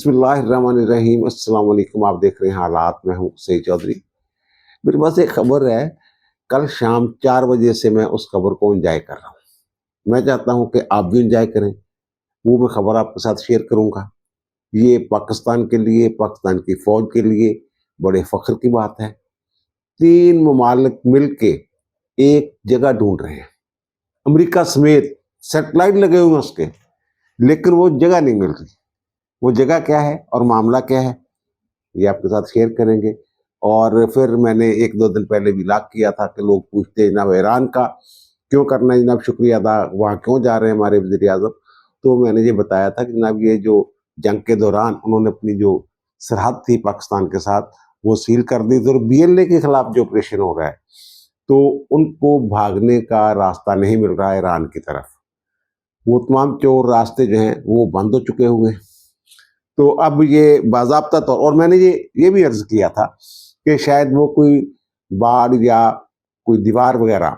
बिस्मिल्लाहिर्रहमानिर्रहीम। अस्सलाम वालेकुम। आप देख रहे हैं हालात। मैं हूँ सईद चौधरी। मेरे पास एक खबर है। कल शाम 4 बजे से मैं उस खबर को एंजॉय कर रहा हूँ। मैं चाहता हूँ कि आप भी एंजॉय करें। वो मैं खबर आपके साथ शेयर करूँगा। ये पाकिस्तान के लिए, पाकिस्तान की फ़ौज के लिए बड़े फ़ख्र की बात है। 3 ममालिक मिल के एक जगह ढूँढ रहे हैं। अमेरिका समेत सैटेलाइट लगे हुए हैं उसके, लेकिन वो जगह नहीं मिल रही। वो जगह क्या है और मामला क्या है, ये आपके साथ शेयर करेंगे। और फिर मैंने 1-2 दिन पहले भी ब्लॉग किया था कि लोग पूछते हैं जनाब ईरान का क्यों करना है, जनाब शुक्रिया अदा वहाँ क्यों जा रहे हैं हमारे वज़ीर-ए-आज़म। तो मैंने ये बताया था कि जनाब ये जो जंग के दौरान उन्होंने अपनी जो सरहद थी पाकिस्तान के साथ वो सील कर दी थी, और बीएलए के खिलाफ जो ऑपरेशन हो रहा है तो उनको भागने का रास्ता नहीं मिल रहा है ईरान की तरफ। वो तमाम चोर रास्ते जो हैं वो बंद हो चुके हुए हैं। तो अब ये बाज़ाब्ता तौर, और मैंने ये भी अर्ज़ किया था कि शायद वो कोई बाड़ या कोई दीवार वगैरह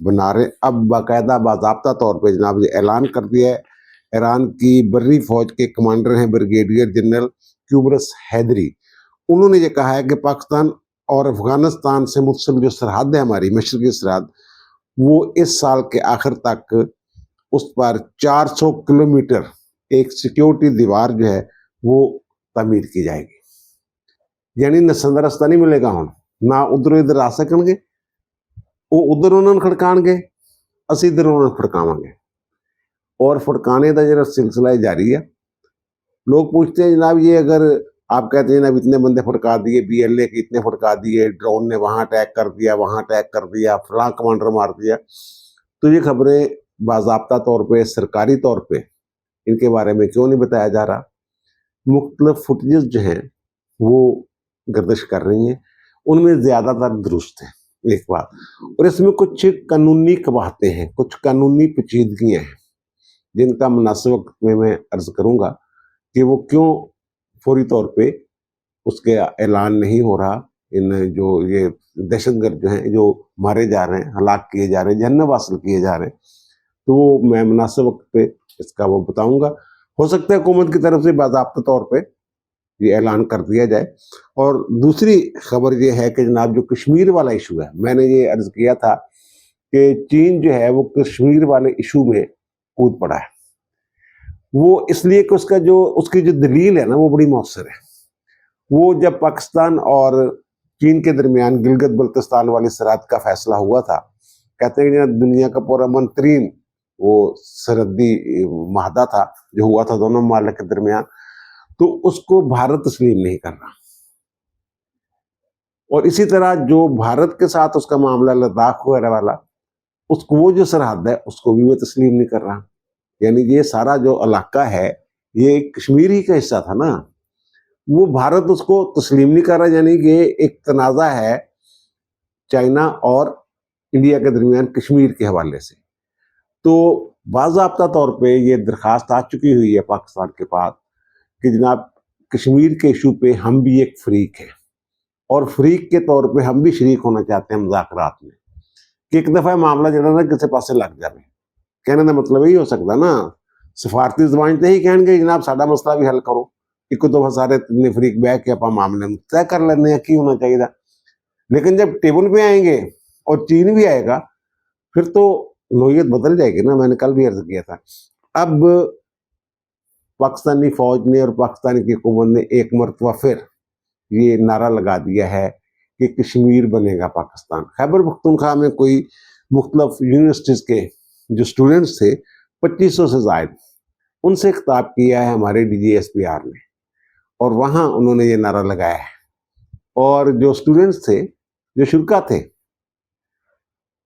बना रहे। अब बाकायदा बाज़ाब्ता तौर पे जनाब ये ऐलान कर दिया है। ईरान की बर्री फ़ौज के कमांडर हैं ब्रिगेडियर जनरल क्यूबरस हैदरी। उन्होंने ये कहा है कि पाकिस्तान और अफ़गानिस्तान से मुत्तसिल जो सरहद है हमारी मशरक़ी सरहद, वो इस साल के आखिर तक उस पर 400 किलोमीटर एक सिक्योरिटी दीवार जो है वो तमीर की जाएगी। यानी न संदा रस्ता नहीं मिलेगा हम, ना उधर इधर आ सकणगे। वो उधर उन्होंने खड़काणगे, असी इधर उन्होंने फड़कावांगे, और फड़काने का जरा सिलसिला जारी है। लोग पूछते हैं जनाब ये अगर आप कहते हैं जनाब इतने बंदे फड़का दिए, बीएलए के इतने फड़का दिए, ड्रोन ने वहां अटैक कर दिया, वहां अटैक कर दिया, फलां कमांडर मार दिया, तो ये खबरें बाज़ाब्ता तौर पे, सरकारी तौर पे इनके बारे में क्यों नहीं बताया जा रहा? मुख्तलिफ फुटेजेस जो हैं वो गर्दिश कर रही हैं, उनमें ज़्यादातर दुरुस्त हैं एक बात, और इसमें कुछ कानूनी कबाहतें हैं, कुछ कानूनी पेचीदगियाँ हैं जिनका मुनासिब वक्त में मैं अर्ज़ करूँगा कि वो क्यों फौरी तौर पे उसके ऐलान नहीं हो रहा। इन जो ये दहशतगर्द जो हैं जो मारे जा रहे हैं, हलाक किए जा रहे हैं, जन्नत हासिल किए जा रहे हैं, तो वो मैं मुनासिब वक्त पे इसका वो बताऊँगा। हो सकता है हुकूमत की तरफ से बाज़ाब्ता तौर पे ये ऐलान कर दिया जाए। और दूसरी खबर ये है कि जनाब जो कश्मीर वाला इशू है, मैंने ये अर्ज़ किया था कि चीन जो है वो कश्मीर वाले इशू में कूद पड़ा है। वो इसलिए कि उसकी जो दलील है ना वो बड़ी मौसर है। वो जब पाकिस्तान और चीन के दरमियान गिलगित बल्तिस्तान वाली सरहद का फैसला हुआ था, कहते हैं कि दुनिया का पूरा अमन तरीन वो सरहदी माहदा था जो हुआ था दोनों ममालिक के दरमियान, तो उसको भारत तस्लीम नहीं कर रहा। और इसी तरह जो भारत के साथ उसका मामला लद्दाख वगैरह वाला, उसको वो जो सरहद है उसको भी वो तस्लीम नहीं कर रहा। यानी ये सारा जो इलाका है ये कश्मीर ही का हिस्सा था ना, वो भारत उसको तस्लीम नहीं कर रहा। यानी कि एक तनाज़ा है चाइना और इंडिया के दरमियान कश्मीर के हवाले से। तो बाज़ाब्ता तौर पे ये दरख्वास्त आ चुकी हुई है पाकिस्तान के पास कि जनाब कश्मीर के इशू पे हम भी एक फ़रीक हैं, और फ़रीक के तौर पे हम भी शरीक होना चाहते हैं मुज़ाकरात में, कि एक दफ़ा मामला जो ना किसी पासे लग जाए। कहने का मतलब यही हो सकता ना, सिफारती ज़बान तो यही कहेंगे जनाब साडा मसला भी हल करो, एक दफ़ा सारे तिन्ने फ़रीक बह के आप मामले में तय कर लेने हैं की होना चाहिए। लेकिन जब टेबल पे आएंगे और चीन भी आएगा फिर तो नोयत बदल जाएगी ना। मैंने कल भी अर्ज़ किया था। अब पाकिस्तानी फ़ौज ने और पाकिस्तान की हुकूमत ने एक मरतबा फिर ये नारा लगा दिया है कि कश्मीर बनेगा पाकिस्तान। खैबर पख्तूनख्वा में कोई मुख्तलिफ यूनिवर्सिटीज़ के जो स्टूडेंट्स थे 2500 से ज़ायद, उनसे खिताब किया है हमारे DGSPR ने, और वहाँ उन्होंने ये नारा लगाया है। और जो स्टूडेंट्स थे, जो शुरा थे,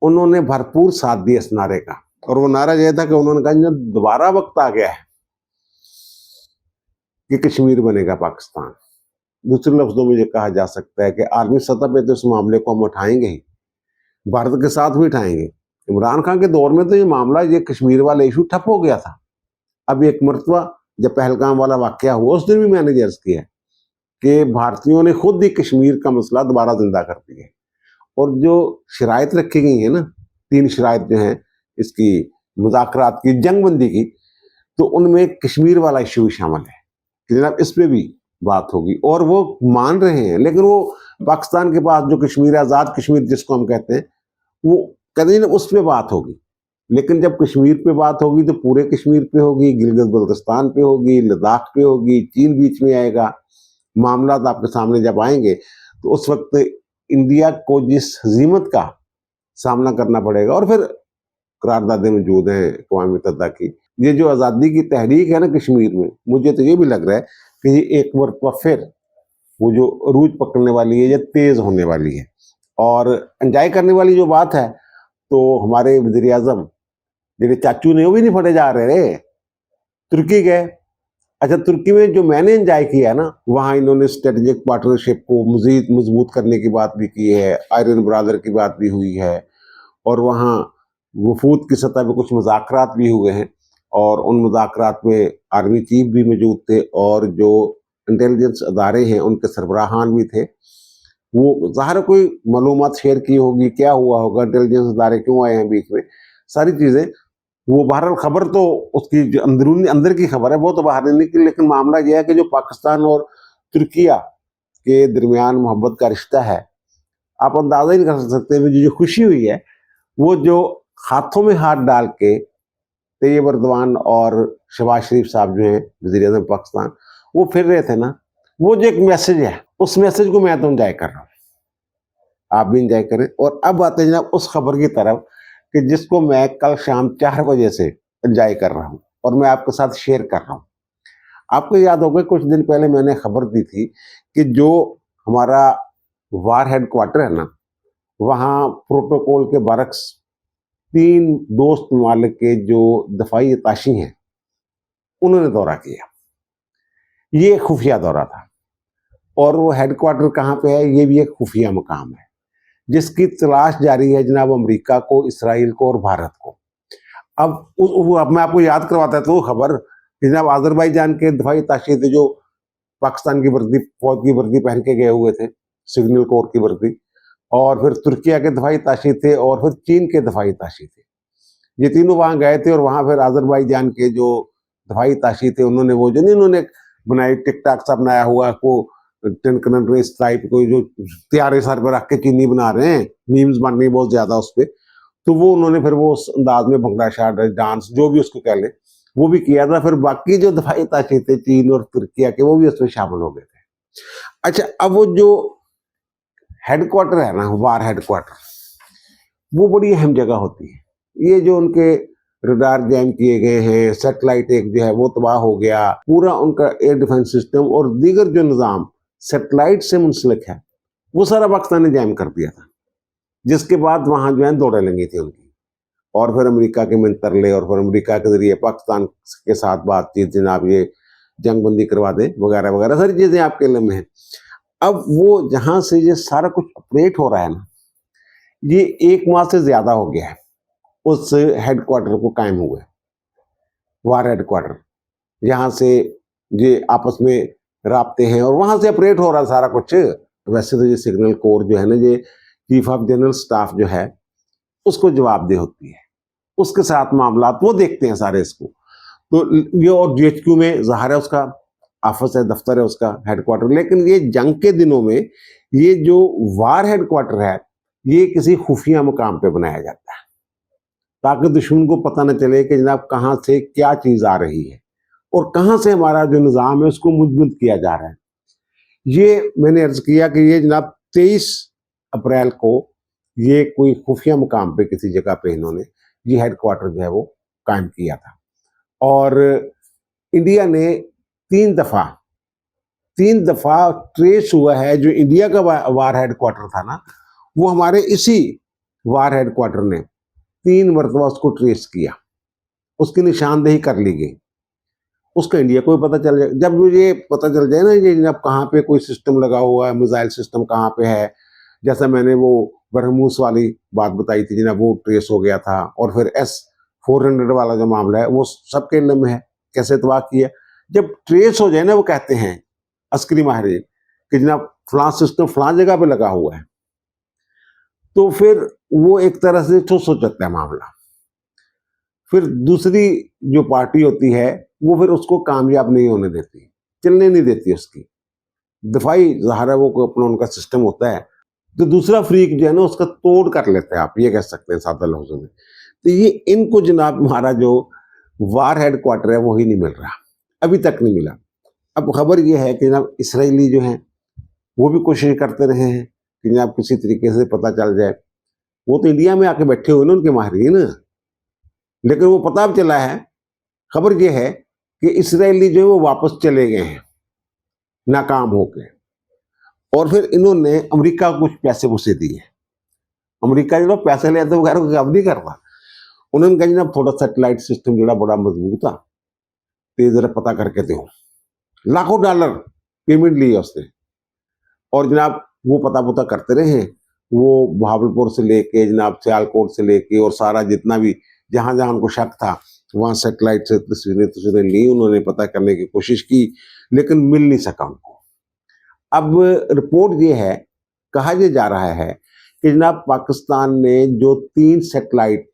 उन्होंने भरपूर साथ दिया इस नारे का। और वो नारा यह था कि उन्होंने कहा दोबारा वक्त आ गया है कि कश्मीर बनेगा पाकिस्तान। दूसरे लफ्जों में ये कहा जा सकता है कि आलमी सतह पे तो इस मामले को हम उठाएंगे ही, भारत के साथ भी उठाएंगे। इमरान खान के दौर में तो ये मामला, ये कश्मीर वाला इशू ठप हो गया था। अब एक मरतबा जब पहलगाम वाला वाकया हुआ उस दिन भी मैंने अर्ज किया कि भारतीयों ने खुद ही कश्मीर का मसला दोबारा जिंदा कर दिया। और जो शराइत रखी गई है ना, 3 शराइत जो हैं इसकी मुज़ाकरात की, जंगबंदी की, तो उनमें कश्मीर वाला इशू भी शामिल है कि जनाब इस पे भी बात होगी, और वो मान रहे हैं। लेकिन वो पाकिस्तान के पास जो कश्मीर, आज़ाद कश्मीर जिसको हम कहते हैं, वो कहते हैं ना उस पे बात होगी। लेकिन जब कश्मीर पे बात होगी तो पूरे कश्मीर पे होगी, गिलगित बल्तिस्तान पे होगी, लद्दाख पे होगी, चीन बीच में आएगा। मामला आपके सामने जब आएंगे तो उस वक्त इंडिया को जिस हजीमत का सामना करना पड़ेगा, और फिर करारदादे मौजूद हैं अक़वाम मुत्तहिदा की। ये जो आज़ादी की तहरीक है ना कश्मीर में, मुझे तो ये भी लग रहा है कि ये एक बार फिर वो जो अरूज पकड़ने वाली है, ये तेज होने वाली है। और एंजॉय करने वाली जो बात है, तो हमारे वज़ीर आज़म मेरे चाचू ने, वो भी नहीं फटे जा रहे रे, तुर्की गए। अच्छा, तुर्की में जो मैंने एंजॉय किया ना, वहाँ इन्होंने स्ट्रेटेजिक पार्टनरशिप को मजीद मजबूत करने की बात भी की है, आयरन ब्रादर की बात भी हुई है, और वहाँ वफूद की सतह पे कुछ मुज़ाकरात भी हुए हैं, और उन मुज़ाकरात में आर्मी चीफ भी मौजूद थे, और जो इंटेलिजेंस अदारे हैं उनके सरबराहान भी थे। वो ज़ाहिर कोई मालूमात शेयर की होगी, क्या हुआ होगा, इंटेलिजेंस अदारे क्यों आए हैं बीच में, सारी चीज़ें। वो बहरहाल खबर तो उसकी जो अंदरूनी अंदर की खबर है वो तो बाहर नहीं निकली। लेकिन मामला यह है कि जो पाकिस्तान और तुर्किया के दरमियान मोहब्बत का रिश्ता है, आप अंदाजा ही नहीं कर सकते। मुझे जो खुशी हुई है, वो जो हाथों में हाथ डाल के तैयब अर्दवान और शहबाज शरीफ साहब जो हैं वज़ीर आज़म पाकिस्तान, वो फिर रहे थे ना, वो जो एक मैसेज है, उस मैसेज को मैं तो एंजॉय कर रहा हूँ, आप भी एंजॉय करें। और अब आते हैं जनाब उस खबर की तरफ कि जिसको मैं कल शाम 4 बजे से एंजॉय कर रहा हूँ और मैं आपके साथ शेयर कर रहा हूँ। आपको याद होगा कुछ दिन पहले मैंने खबर दी थी कि जो हमारा वार हेडक्वार्टर है ना, वहाँ प्रोटोकॉल के बरक्स 3 दोस्त ममालिक के जो दफाई अताशी हैं, उन्होंने दौरा किया। ये खुफिया दौरा था, और वो हेडक्वार्टर कहाँ पे है, ये भी एक खुफिया मकाम है जिसकी तलाश जारी है जनाब अमेरिका को, इसराइल को और भारत को। अब मैं आपको याद करवाता था वो खबर कि जनाब आज़रबाईजान के दफाई अताशी थे जो पाकिस्तान की वर्दी, फौज की वर्दी पहन के गए हुए थे, सिग्नल कोर की वर्दी, और फिर तुर्किया के दफाई अताशी थे, और फिर चीन के दफाई अताशी थे। ये तीनों वहाँ गए थे, और वहाँ फिर आज़रबाईजान के जो दफाई अताशी थे उन्होंने वो जो नहीं उन्होंने बनाई टिकटाक सा बनाया हुआ को टिनकन रेस टाइप को, जो त्यारे सर पर रख के चीनी बना रहे हैं, मीम्स बन रही बहुत ज्यादा उस पर, तो वो उन्होंने फिर वो उस अंदाज में भंगड़ा शाट डांस जो भी उसको कह ले वो भी किया था। फिर बाकी जो दफाई ताशी थे चीन और तुर्किया के, वो भी उसमें शामिल हो गए थे। अच्छा, अब वो जो हेडक्वार्टर है ना, वार हेडक्वार्टर, वो बड़ी अहम जगह होती है। ये जो उनके रडार जैम किए गए हैं, सेटेलाइट एक जो है वो तबाह हो गया, पूरा उनका एयर डिफेंस सिस्टम और दीगर जो निज़ाम सेटेलाइट से मुंसलिक है, वो सारा पाकिस्तान ने जैम कर दिया था। जिसके बाद वहां जो है दौड़े लगी थी उनकी, और फिर अमेरिका के मंतरले, और फिर अमेरिका के जरिए पाकिस्तान के साथ बातचीत, जनाब ये जंग बंदी करवा दें वगैरह वगैरह सारी चीजें आपके इल्म में हैं। अब वो जहां से ये सारा कुछ ऑपरेट हो रहा है ना, ये 1 माह से ज्यादा हो गया है उस हेडक्वार्टर को कायम हुए, वार हेडक्वार्टर, यहाँ से ये आपस में राब्ते हैं और वहां से ऑपरेट हो रहा है सारा कुछ। वैसे तो ये सिग्नल कोर जो है ना, ये चीफ ऑफ जनरल स्टाफ जो है उसको जवाबदेह होती है, उसके साथ मामला वो देखते हैं सारे इसको। तो ये और जीएचक्यू में ज़ाहिर है उसका ऑफिस है, दफ्तर है उसका, हेडक्वार्टर। लेकिन ये जंग के दिनों में ये जो वार हेडक्वार्टर है, ये किसी खुफिया मुकाम पे बनाया जाता है ताकि दुश्मन को पता न चले कि जनाब कहाँ से क्या चीज़ आ रही है और कहाँ से हमारा जो निज़ाम है उसको मजबूत किया जा रहा है। ये मैंने अर्ज किया कि ये जनाब 23 अप्रैल को ये कोई खुफिया मुकाम पे किसी जगह पे इन्होंने ये हेडक्वार्टर जो है वो कायम किया था। और इंडिया ने 3 दफा ट्रेस हुआ है, जो इंडिया का वार हेडक्वार्टर था ना, वो हमारे इसी वार हेडक्वार्टर ने 3 मरतबा उसको ट्रेस किया, उसकी निशानदेही कर ली गई। उसका इंडिया को भी पता चल जाए, जब मुझे पता चल जाए ना ये जब कहाँ पे कोई सिस्टम लगा हुआ है, मिसाइल सिस्टम कहाँ पे है, जैसा मैंने वो बरहमूस वाली बात बताई थी जनाब, वो ट्रेस हो गया था। और फिर S-400 वाला जो मामला है वो सबके इल्म में है, कैसे तबाह किया। जब ट्रेस हो जाए ना, वो कहते हैं अस्करी माहिरीन कि जनाब फलां सिस्टम फलां जगह पे लगा हुआ है, तो फिर वो एक तरह से ठुस हो जाता है मामला। फिर दूसरी जो पार्टी होती है वो फिर उसको कामयाब नहीं होने देती। चलने नहीं देती उसकी दफाई, ज़ाहिर है वो अपना उनका सिस्टम होता है। तो दूसरा फ्रीक जो है ना उसका तोड़ कर लेते हैं, आप ये कह सकते हैं सादा लफ्ज़ों में। तो ये इनको जनाब हमारा जो वार हेड क्वार्टर है वही नहीं मिल रहा, अभी तक नहीं मिला। अब खबर ये है कि जनाब इसराइली जो हैं वो भी कोशिश करते रहे हैं कि जनाब किसी तरीके से पता चल जाए। वो तो इंडिया में आके बैठे हुए ना उनके माहिरीन, लेकिन वो पता भी चला है, खबर ये है कि इसराइली जो है वो वापस चले गए हैं नाकाम होके। और फिर इन्होंने अमेरिका को कुछ पैसे वैसे दिए। अमेरिका जो पैसे ले तो वगैरह काम नहीं करता। उन्होंने कहा जनाब थोड़ा सैटेलाइट सिस्टम जो बड़ा मजबूत था, तो ये जरा पता करके दो। लाखों डॉलर पेमेंट ली है उसने। और जनाब वो पता करते रहे, वो बहावलपुर से लेके जनाब सियालकोट से लेके और सारा जितना भी जहां जहां उनको शक था वहां सैटेलाइट से तस्वीरें ली, उन्होंने पता करने की कोशिश की, लेकिन मिल नहीं सका उनको। अब रिपोर्ट ये है, कहा यह जा रहा है कि जनाब पाकिस्तान ने जो 3 सैटेलाइट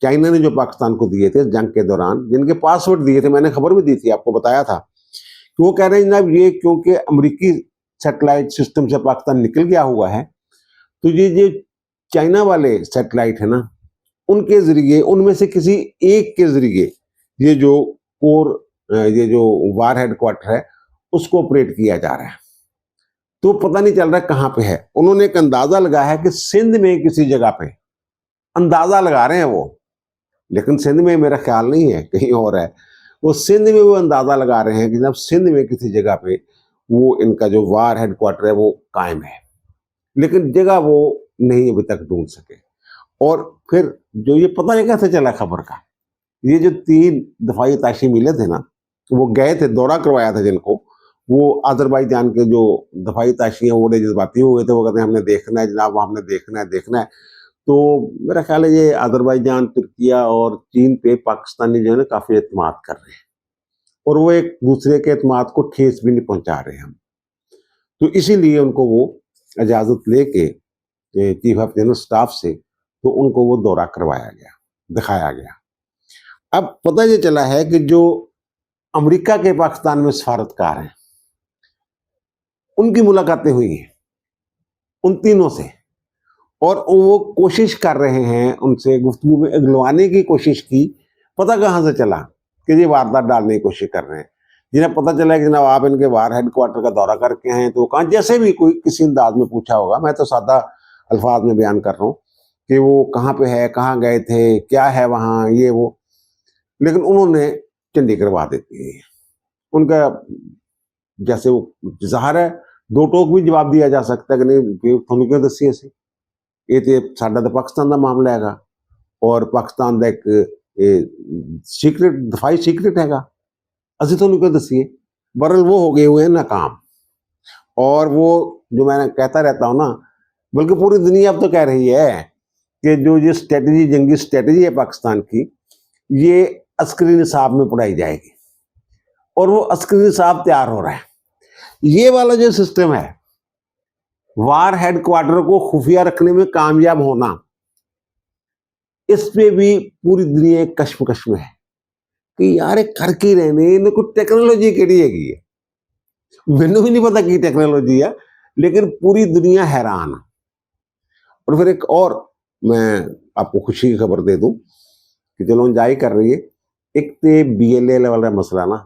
चाइना ने जो पाकिस्तान को दिए थे जंग के दौरान, जिनके पासवर्ड दिए थे, मैंने खबर भी दी थी, आपको बताया था कि वो कह रहे हैं जनाब ये क्योंकि अमेरिकी सैटेलाइट सिस्टम से पाकिस्तान निकल गया हुआ है, तो ये जो चाइना वाले सैटेलाइट है ना, उनके जरिए, उनमें से किसी एक के जरिए ये जो ये जो वार हेड क्वार्टर है उसको ऑपरेट किया जा रहा है। तो पता नहीं चल रहा कहां पे है। उन्होंने एक अंदाजा लगाया है कि सिंध में किसी जगह पे, अंदाजा लगा रहे हैं वो, लेकिन सिंध में मेरा ख्याल नहीं है, कहीं और है। वो सिंध में वो अंदाजा लगा रहे हैं कि जब सिंध में किसी जगह पे वो इनका जो वार हेड क्वार्टर है वो कायम है, लेकिन जगह वो नहीं अभी तक ढूंढ सके। और फिर जो ये पता नहीं कैसे चला खबर का, ये जो 3 दफाई ताशी मिले थे ना, वो गए थे, दौरा करवाया था जिनको, वो अजरबैजान के जो दफाई ताशी हैं वो बड़े जज्बाती हुए थे। वो कहते हैं हमने देखना है जनाब, हमने देखना है। तो मेरा ख्याल है ये अजरबैजान, तुर्किया और चीन पे पाकिस्तानी जो है ना काफी एतमाद कर रहे हैं, और वो एक दूसरे के एतमाद को ठेस भी नहीं पहुंचा रहे हम। तो इसीलिए उनको वो इजाजत लेके चीफ ऑफ जनरल स्टाफ से, तो उनको वो दौरा करवाया गया, दिखाया गया। अब पता ये चला है कि जो अमेरिका के पाकिस्तान में सफारतकार हैं उनकी मुलाकातें हुई हैं उन तीनों से, और वो कोशिश कर रहे हैं उनसे गुफ्तगू में अगलवाने की कोशिश की। पता कहाँ से चला कि ये वारदात डालने की कोशिश कर रहे हैं। जिन्हें पता चला कि जनाब आप इनके वार हेड क्वार्टर का दौरा करके आए हैं, तो कहाँ जैसे भी कोई किसी अंदाज में पूछा होगा, मैं तो सादा अल्फाज में बयान कर रहा हूँ कि वो कहाँ पे है, कहाँ गए थे, क्या है वहाँ, ये वो, लेकिन उन्होंने चंडी करवा देती है उनका। जैसे वो ज़ाहिर है दो टोक भी जवाब दिया जा सकता है कि नहीं थोड़ी क्यों दसी ऐसी, ये तो साडा तो पाकिस्तान का मामला हैगा, और पाकिस्तान का एक सीक्रेट दफाई सीक्रेट हैगा, असं थोड़ी क्यों दसीए। बहरहाल वो हो गए हुए हैं नाकाम। और वो जो मैंने कहता रहता हूँ ना, बल्कि पूरी दुनिया अब तो कह रही है कि जो ये स्ट्रेटजी, जंगी स्ट्रेटजी है पाकिस्तान की, ये अस्करी निसाब में पढ़ाई जाएगी, और वो अस्करी निसाब तैयार हो रहा है। ये वाला जो सिस्टम है, वार हेड क्वार्टर को खुफिया रखने में कामयाब होना, इस पे भी पूरी दुनिया कश्मकश में है कि यार ये कर की रहने, इन्हें कुछ टेक्नोलॉजी केड़ी हैगी है, मैनू भी नहीं पता की टेक्नोलॉजी है, लेकिन पूरी दुनिया हैरान। और फिर एक और मैं आपको खुशी की खबर दे दूं कि चलो जाई कर रही है, एक तो BLA वाला मसला ना,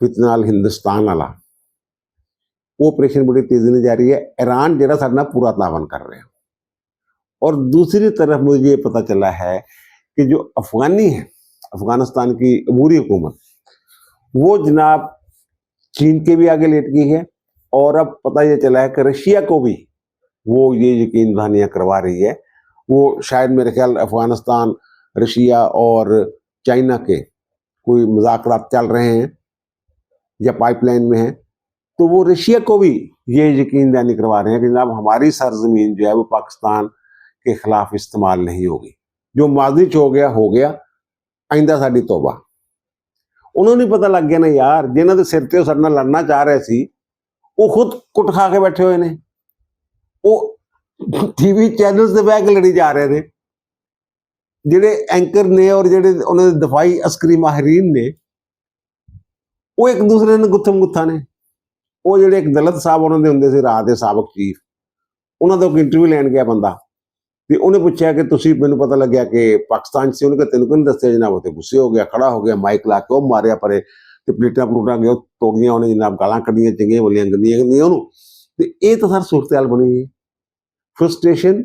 फितनाल हिंदुस्तान वाला, वो ऑपरेशन बड़ी तेजी में जारी है। ईरान जरा साढ़े पूरा तावन कर रहे हैं। और दूसरी तरफ मुझे ये पता चला है कि जो अफगानी है, अफगानिस्तान की अबूरी हुकूमत, वो जनाब चीन के भी आगे लेट गई है, और अब पता ये चला है कि रशिया को भी वो ये यकीन दहानियाँ करवा रही है। वो शायद मेरे ख्याल अफगानिस्तान, रशिया और चाइना के कोई मुज़ाकरात चल रहे हैं या पाइपलाइन में है, तो वो रशिया को भी ये यकीन दहानी करवा रहे हैं कि जनाब हमारी सरजमीन जो है वो पाकिस्तान के खिलाफ इस्तेमाल नहीं होगी, जो माजी च हो गया, आइंदा साडी तौबा। उन्होंने पता लग गया ना यार, जिन्होंने सिर ते साडे नाल लड़ना चाह रहे सी, वो खुद कुट खा के बैठे हुए ने, वो टीवी चैनल से बह के लड़ी जा रहे थे। जेडे एंकर ने और जेडे उन्होंने दफाई अस्करी माहरीन ने, ਉਹ ਇੱਕ ਦੂਸਰੇ ਨੂੰ ਗੁੱਥਮ ਗੁੱਥਾ ਨੇ। ਉਹ ਜਿਹੜੇ ਇੱਕ ਦਲਤ ਸਾਹਿਬ ਉਹਨਾਂ ਦੇ ਹੁੰਦੇ ਸੀ ਰਾਹ ਦੇ ਸਾਬਕ ਚੀਫ, ਉਹਨਾਂ ਦਾ ਕੋਈ ਇੰਟਰਵਿਊ ਲੈਣ ਗਿਆ ਬੰਦਾ, ਤੇ ਉਹਨੇ ਪੁੱਛਿਆ ਕਿ ਤੁਸੀਂ, ਮੈਨੂੰ ਪਤਾ ਲੱਗਿਆ ਕਿ ਪਾਕਿਸਤਾਨ 'ਚ ਸੀ, ਉਹਨੇ ਕਿਹਾ ਤੈਨੂੰ ਕਿਉਂ ਨਹੀਂ ਦੱਸਿਆ ਜਨਾਬ। ਉਹ ਤੇ ਗੁੱਸੇ ਹੋ ਗਿਆ, ਖੜਾ ਹੋ ਗਿਆ, ਮਾਈਕ ਲਾ ਕੇ ਉਹ ਮਾਰਿਆ ਪਰੇ, ਤੇ ਪਲੇਟਾਂ ਪਲੂਟਾਂ ਗਏ ਤੋੜੀਆਂ ਉਹਨੇ ਜਨਾਬ, ਗਾਲਾਂ ਕੱਢੀਆਂ, ਚੰਗੀਆਂ ਬੋਲੀਆਂ, ਗੰਦੀਆਂ ਗੰਦੀਆਂ ਉਹਨੂੰ। ਤੇ ਇਹ ਤਾਂ ਸਰ ਸੂਰਤ-ਹਾਲ ਬਣੀ ਹੋਈ ਹੈ। ਫਰਸਟ੍ਰੇਸ਼ਨ,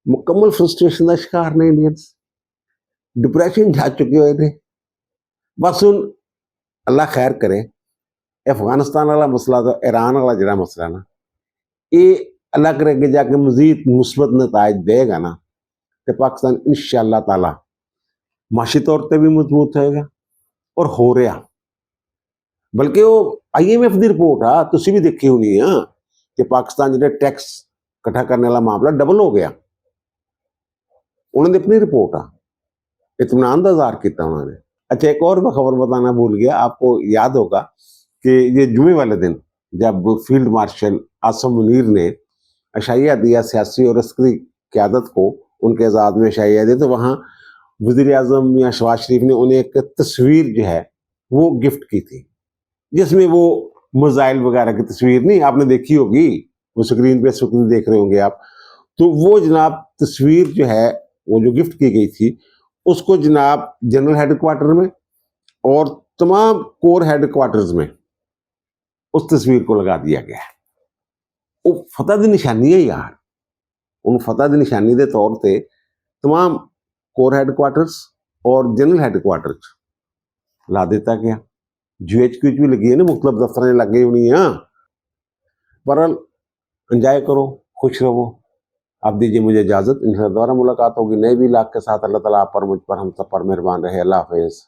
ਮੁਕੰਮਲ ਫਰਸਟ੍ਰੇਸ਼ਨ ਦਾ ਸ਼ਿਕਾਰ ਨੇ ਇੰਡੀਅਨਸ, ਡਿਪਰੈਸ਼ਨ ਜਾ ਚੁੱਕੇ ਹੋਏ ਨੇ। ਬਸ ਹੁਣ ਅੱਲਾ ਖੈਰ ਕਰੇ। ਅਫਗਾਨਿਸਤਾਨ ਵਾਲਾ ਮਸਲਾ ਤਾਂ ईरान वाला ਜਿਹੜਾ ਮਸਲਾ ਨਾ, ਇਹ अल्लाह करे कि जाके मजीद मुस्बत नताइज देगा ना, तो पाकिस्तान इंशाअल्लाह ताला माशी तौर पर भी मजबूत होएगा और हो रहा। बल्कि वो IMF की रिपोर्ट आ तुसी भी देखी होनी है कि पाकिस्तान जो टैक्स इकट्ठा करने वाला मामला डबल हो गया। उन्होंने अपनी रिपोर्ट आ इत्मीनान का इज़हार किया उन्होंने। अच्छा, एक और मैं खबर बताना भूल गया, आपको याद होगा कि ये जुमे वाले दिन जब फील्ड मार्शल आसम मुनीर ने अशाइया दिया सियासी और अस्करी क़यादत को, उनके एजाज़ में अशाइया दिया, तो वहाँ वज़ीर-ए-आज़म या शहबाज शरीफ ने उन्हें एक तस्वीर जो है वो गिफ्ट की थी, जिसमें वो मिसाइल वगैरह की तस्वीर नहीं आपने देखी होगी, वो स्क्रीन पे स्क्रीन देख रहे होंगे आप। तो वो जनाब तस्वीर जो है वो जो गिफ्ट की गई थी, उसको जनाब जनरल हेडक्वार्टर में और तमाम कोर हेडक्वार्टर्स में उस तस्वीर को लगा दिया गया है। वो फतह की निशानी है यार, उन फतह की निशानी के तौर पर तमाम कोर हैडक्वार्टर्स और जनरल हैडक्वार्टर्स ला दिता गया। GHQ भी लगी है ना, मुख्तलिफ दफ्तर लग गई होनी है। बहरहाल एंजॉय करो, खुश रहो। आप दीजिए मुझे इजाज़त, इंशाअल्लाह दोबारा मुलाकात होगी नए भी इलाक़े के साथ। अल्लाह ताला आप पर, मुझ पर, हम सब पर मेहरबान रहे। अल्लाह हाफ़िज़।